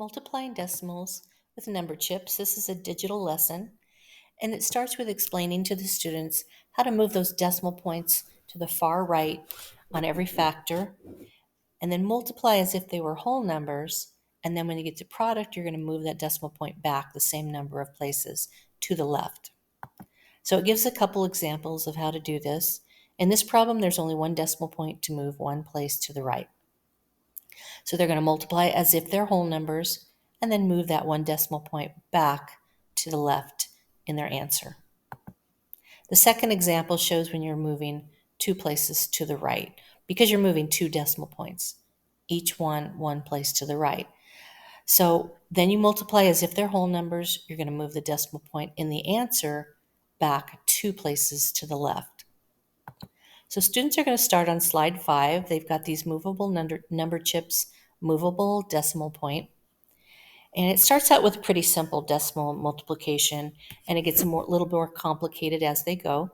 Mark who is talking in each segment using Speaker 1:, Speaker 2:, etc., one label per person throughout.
Speaker 1: Multiplying decimals with number chips. This is a digital lesson, and it starts with explaining to the students how to move those decimal points to the far right on every factor, and then multiply as if they were whole numbers. And then when you get to product, you're going to move that decimal point back the same number of places to the left. So it gives a couple examples of how to do this. In this problem, there's only one decimal point to move one place to the right. So they're going to multiply as if they're whole numbers and then move that one decimal point back to the left in their answer. The second example shows when you're moving two places to the right because you're moving two decimal points, each one place to the right. So then you multiply as if they're whole numbers. You're going to move the decimal point in the answer back two places to the left. So students are going to start on slide 5. They've got these movable number chips, movable decimal point. And it starts out with pretty simple decimal multiplication, and it gets a little more complicated as they go.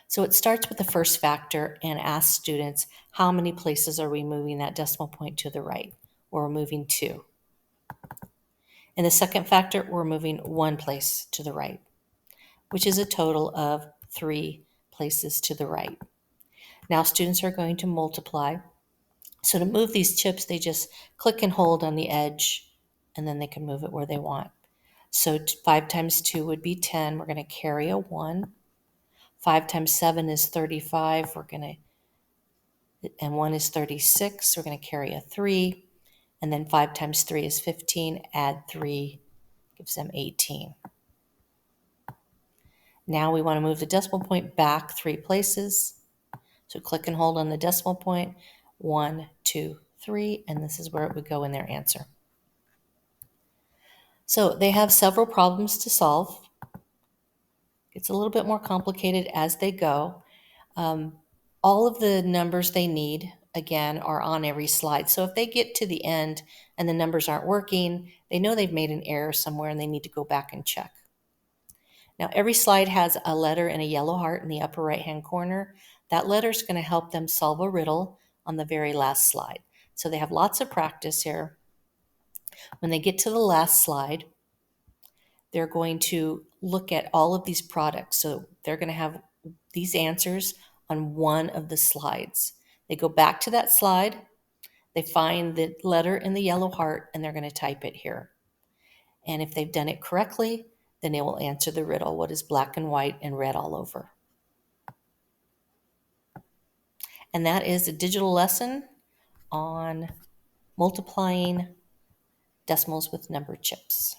Speaker 1: So it starts with the first factor and asks students, how many places are we moving that decimal point to the right? Or we're moving 2. In the second factor, we're moving 1 place to the right, which is a total of 3 places to the right. Now students are going to multiply. So to move these chips, they just click and hold on the edge, and then they can move it where they want. So 5 times 2 would be 10. We're going to carry a 1. 5 times 7 is 35. And 1 is 36. We're going to carry a 3. And then 5 times 3 is 15. Add 3 gives them 18. Now we want to move the decimal point back 3 places. So click and hold on the decimal point. 1, 2, 3, and this is where it would go in their answer. So they have several problems to solve. It's a little bit more complicated as they go. All of the numbers they need, again, are on every slide. So if they get to the end and the numbers aren't working, they know they've made an error somewhere and they need to go back and check. Now, every slide has a letter and a yellow heart in the upper right-hand corner. That letter is going to help them solve a riddle on the very last slide. So they have lots of practice here. When they get to the last slide, they're going to look at all of these products. So they're going to have these answers on one of the slides. They go back to that slide, they find the letter in the yellow heart, and they're going to type it here. And if they've done it correctly, then they will answer the riddle, what is black and white and red all over. And that is a digital lesson on multiplying decimals with number chips.